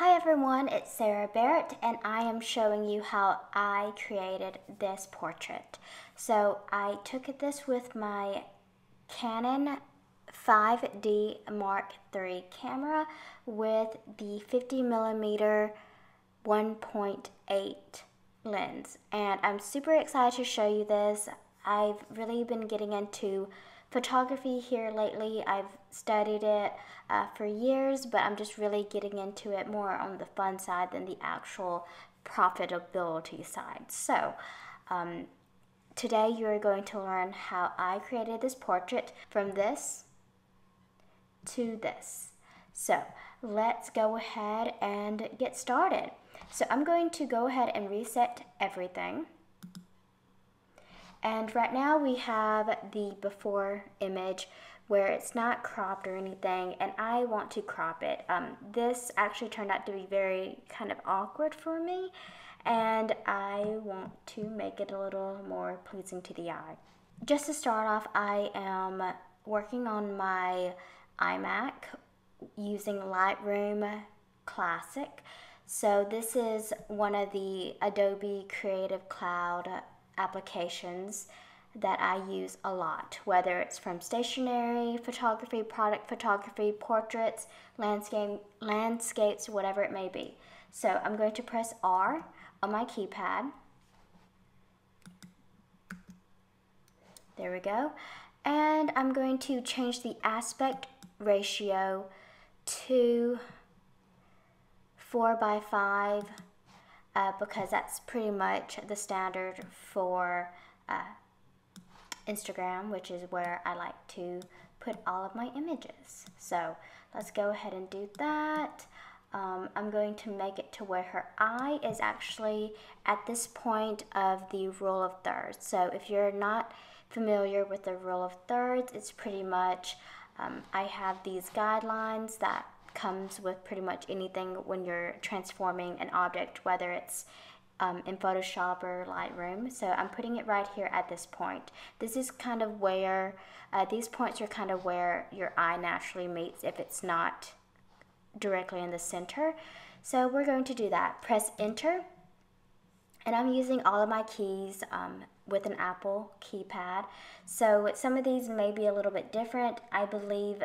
Hi everyone, it's Sarah Barrett and I am showing you how I created this portrait. So I took this with my Canon 5D Mark III camera with the 50mm 1.8 lens, and I'm super excited to show you this. I've really been getting into photography here lately. I've studied it for years, but I'm just really getting into it more on the fun side than the actual profitability side. So today you're going to learn how I created this portrait from this to this. So let's go ahead and get started. So I'm going to go ahead and reset everything. And right now we have the before image where it's not cropped or anything, and I want to crop it. This actually turned out to be very kind of awkward for me, and I want to make it a little more pleasing to the eye. Just to start off, I am working on my iMac using Lightroom Classic. So this is one of the Adobe Creative Cloud applications that I use a lot, whether it's from stationery photography, product photography, portraits, landscapes, whatever it may be. So I'm going to press R on my keypad. There we go. And I'm going to change the aspect ratio to 4:5 because that's pretty much the standard for Instagram, which is where I like to put all of my images. So let's go ahead and do that. I'm going to make it to where her eye is actually at this point of the rule of thirds. So if you're not familiar with the rule of thirds, it's pretty much I have these guidelines that comes with pretty much anything when you're transforming an object, whether it's in Photoshop or Lightroom. So I'm putting it right here at this point. This is kind of where, these points are kind of where your eye naturally meets if it's not directly in the center. So we're going to do that. Press enter, and I'm using all of my keys with an Apple keypad. So some of these may be a little bit different. I believe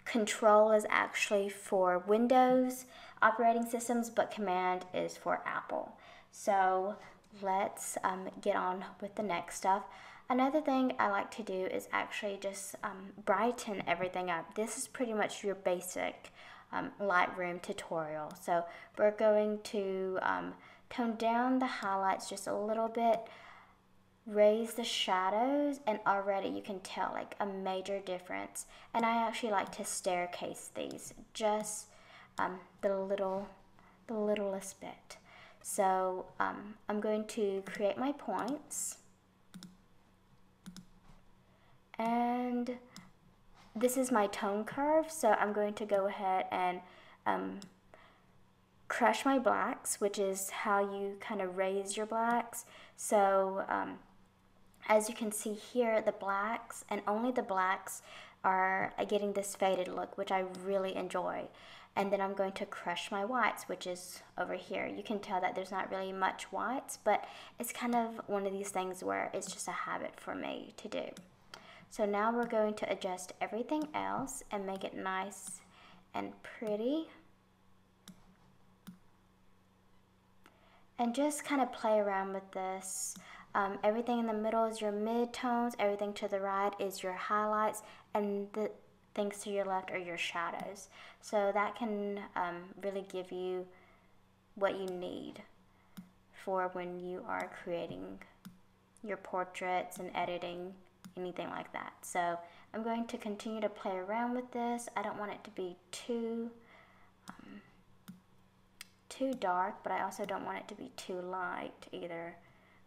Control is actually for Windows operating systems, but Command is for Apple. So let's get on with the next stuff. Another thing I like to do is actually just brighten everything up. This is pretty much your basic Lightroom tutorial. So we're going to tone down the highlights just a little bit, raise the shadows, and already you can tell like a major difference. And I actually like to staircase these just the littlest bit. So I'm going to create my points, and this is my tone curve. So I'm going to go ahead and crush my blacks, which is how you kind of raise your blacks. So as you can see here, the blacks, and only the blacks, are getting this faded look, which I really enjoy. And then I'm going to crush my whites, which is over here. You can tell that there's not really much whites, but it's kind of one of these things where it's just a habit for me to do. So now we're going to adjust everything else and make it nice and pretty. And just kind of play around with this. Everything in the middle is your mid-tones, everything to the right is your highlights, and the things to your left are your shadows. So that can really give you what you need for when you are creating your portraits and editing, anything like that. So I'm going to continue to play around with this. I don't want it to be too dark, but I also don't want it to be too light either.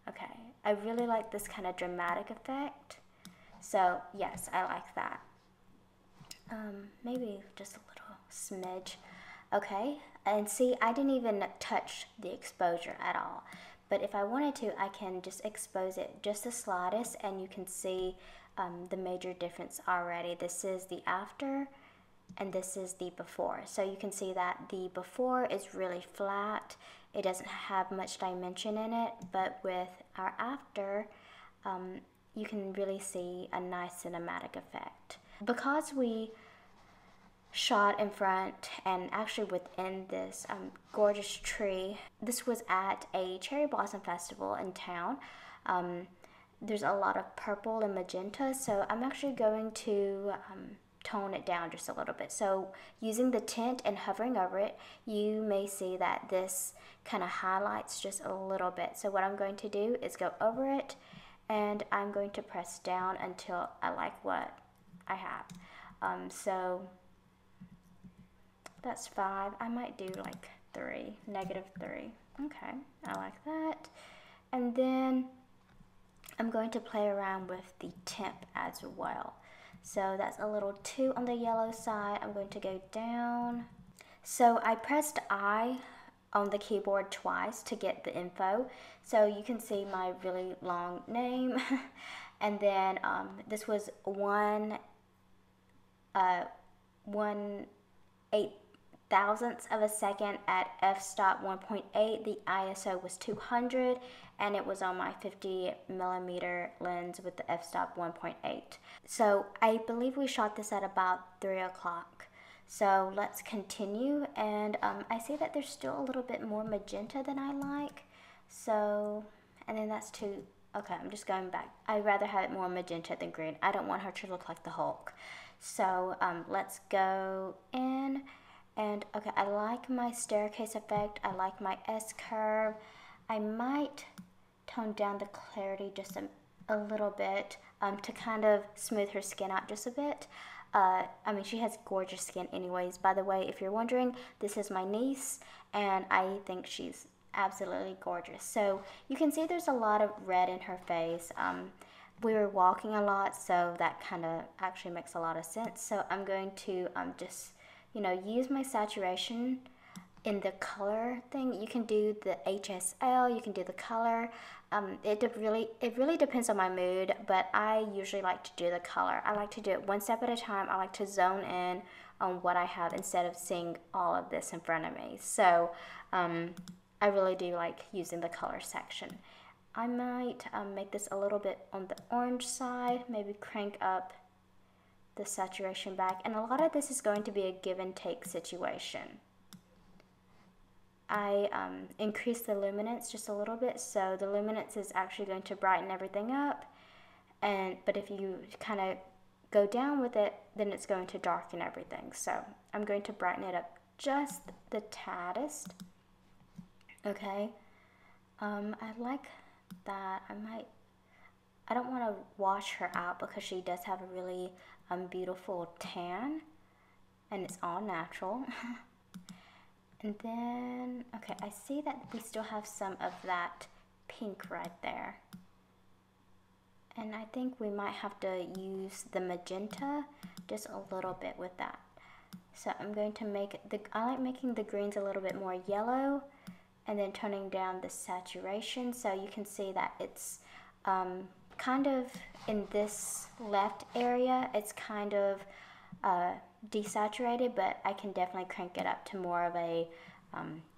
Okay, I really like this kind of dramatic effect. So yes, I like that. Maybe just a little smidge. Okay, and see, I didn't even touch the exposure at all. But if I wanted to, I can just expose it just the slightest, and you can see the major difference already. This is the after, and this is the before. So you can see that the before is really flat. It doesn't have much dimension in it, but with our after, you can really see a nice cinematic effect. Because we shot in front and actually within this gorgeous tree, this was at a cherry blossom festival in town. There's a lot of purple and magenta, so I'm actually going to tone it down just a little bit. So using the tint and hovering over it, you may see that this kind of highlights just a little bit. So what I'm going to do is go over it, and I'm going to press down until I like what I have. So that's 5. I might do like 3, -3. Okay, I like that. And then I'm going to play around with the temp as well. So that's a little too on the yellow side. I'm going to go down. So I pressed I on the keyboard twice to get the info. So you can see my really long name. And then this was 1/8,000th of a second at f-stop 1.8. The ISO was 200, and it was on my 50mm lens with the f-stop 1.8. So I believe we shot this at about 3 o'clock. So let's continue, and I see that there's still a little bit more magenta than I like. So, and then that's too, okay, I'm just going back. I'd rather have it more magenta than green. I don't want her to look like the Hulk. So let's go in, and okay, I like my staircase effect. I like my S-curve. I might tone down the clarity just a little bit to kind of smooth her skin out just a bit. I mean, she has gorgeous skin anyways. By the way, if you're wondering, this is my niece, and I think she's absolutely gorgeous. So you can see there's a lot of red in her face. We were walking a lot, so that kind of actually makes a lot of sense. So I'm going to just, you know, use my saturation in the color thing. You can do the HSL, you can do the color. It really depends on my mood, but I usually like to do the color. I like to do it one step at a time. I like to zone in on what I have instead of seeing all of this in front of me. So I really do like using the color section. I might make this a little bit on the orange side, maybe crank up the saturation back, and a lot of this is going to be a give and take situation. I increased the luminance just a little bit, so the luminance is actually going to brighten everything up, but if you kind of go down with it, then it's going to darken everything. So I'm going to brighten it up just the taddest. Okay, I like that. I don't want to wash her out because she does have a really beautiful tan, and it's all natural. And then, okay, I see that we still have some of that pink right there. And I think we might have to use the magenta just a little bit with that. So I'm going to I like making the greens a little bit more yellow, and then toning down the saturation. So you can see that it's kind of in this left area, it's kind of desaturated, but I can definitely crank it up to more of a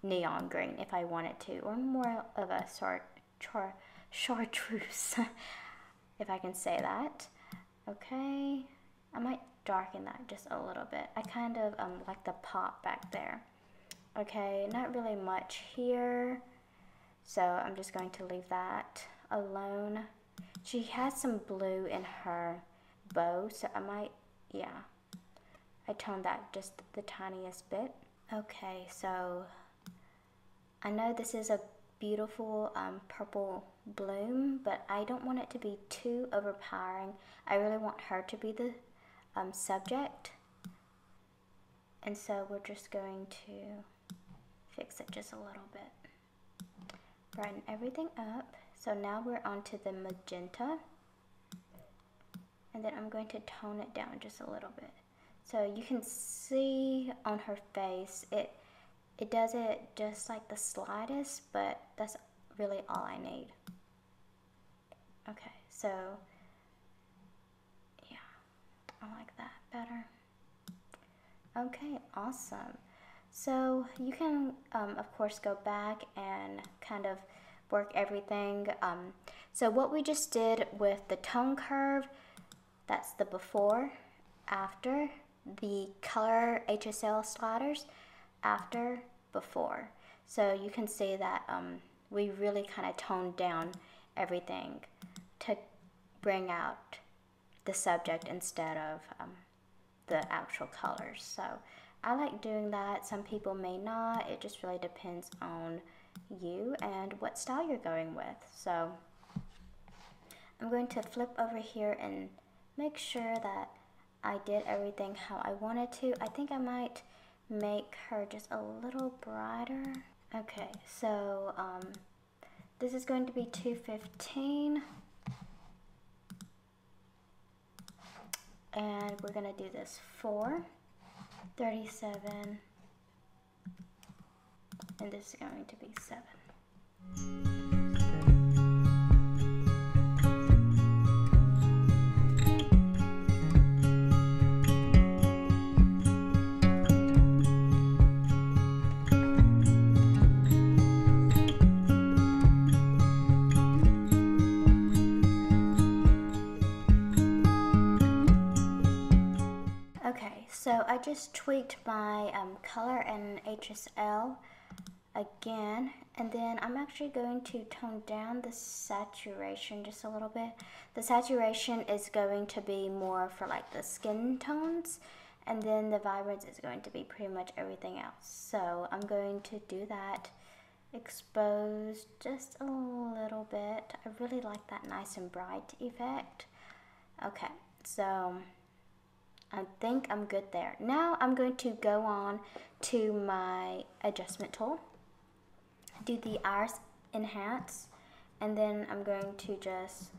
neon green if I wanted to, or more of a chartreuse, if I can say that. Okay, I might darken that just a little bit. I kind of like the pop back there. Okay, not really much here, so I'm just going to leave that alone. She has some blue in her bow, so I might, yeah, I toned that just the tiniest bit. Okay, so I know this is a beautiful purple bloom, but I don't want it to be too overpowering. I really want her to be the subject, and so we're just going to fix it just a little bit. Brighten everything up. So now we're onto the magenta, and then I'm going to tone it down just a little bit. So you can see on her face, it does it just like the slightest, but that's really all I need. Okay, so yeah, I like that better. Okay, awesome. So you can, of course, go back and kind of work everything. So what we just did with the tone curve, that's the before, after, the color HSL sliders, after, before. So you can see that we really kind of toned down everything to bring out the subject instead of the actual colors. So I like doing that. Some people may not. It just really depends on you and what style you're going with. So I'm going to flip over here and make sure that I did everything how I wanted to. I think I might make her just a little brighter. Okay, so this is going to be 215. And we're going to do this 4, 37, and this is going to be 7. Okay, so I just tweaked my color and HSL again, and then I'm actually going to tone down the saturation just a little bit. The saturation is going to be more for like the skin tones, and then the vibrance is going to be pretty much everything else. So I'm going to do that, expose just a little bit. I really like that nice and bright effect. Okay, so I think I'm good there. Now I'm going to go on to my adjustment tool, do the iris enhance, and then I'm going to just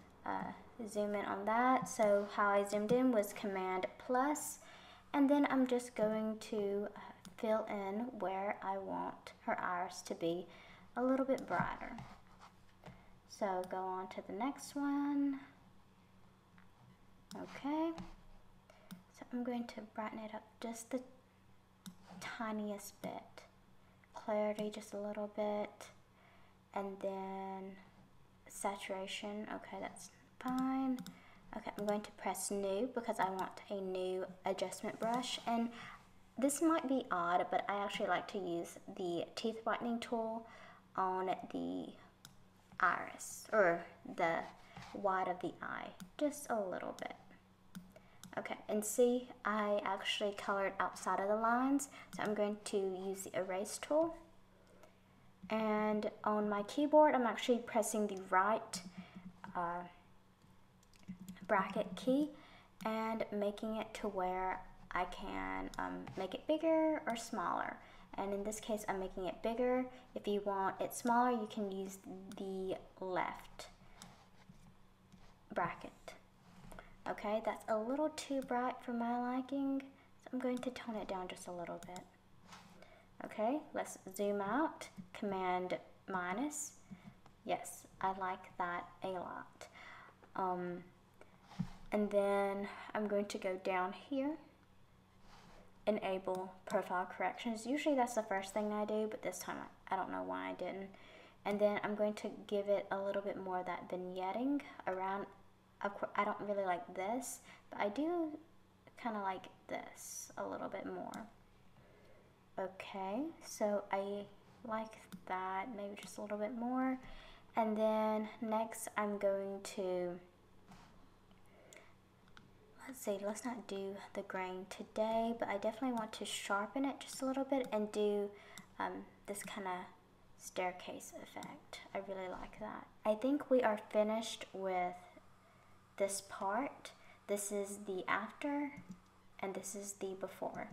zoom in on that. So how I zoomed in was Command plus, and then I'm just going to fill in where I want her iris to be a little bit brighter. So go on to the next one. Okay. So I'm going to brighten it up just the tiniest bit. Clarity just a little bit. And then saturation. Okay, that's fine. Okay, I'm going to press new because I want a new adjustment brush. And this might be odd, but I actually like to use the teeth whitening tool on the iris, or the white of the eye, just a little bit. Okay, and see, I actually colored outside of the lines, so I'm going to use the erase tool. And on my keyboard, I'm actually pressing the right bracket key and making it to where I can make it bigger or smaller. And in this case, I'm making it bigger. If you want it smaller, you can use the left bracket. Okay, that's a little too bright for my liking, so I'm going to tone it down just a little bit. Okay, let's zoom out, Command minus. Yes, I like that a lot. And then I'm going to go down here, enable profile corrections. Usually that's the first thing I do, but this time I don't know why I didn't. And then I'm going to give it a little bit more of that vignetting around. I don't really like this, but I do kind of like this a little bit more. Okay, so I like that, maybe just a little bit more. And then next I'm going to, let's see, let's not do the grain today, but I definitely want to sharpen it just a little bit and do this kind of staircase effect. I really like that. I think we are finished with this part. This is the after and this is the before.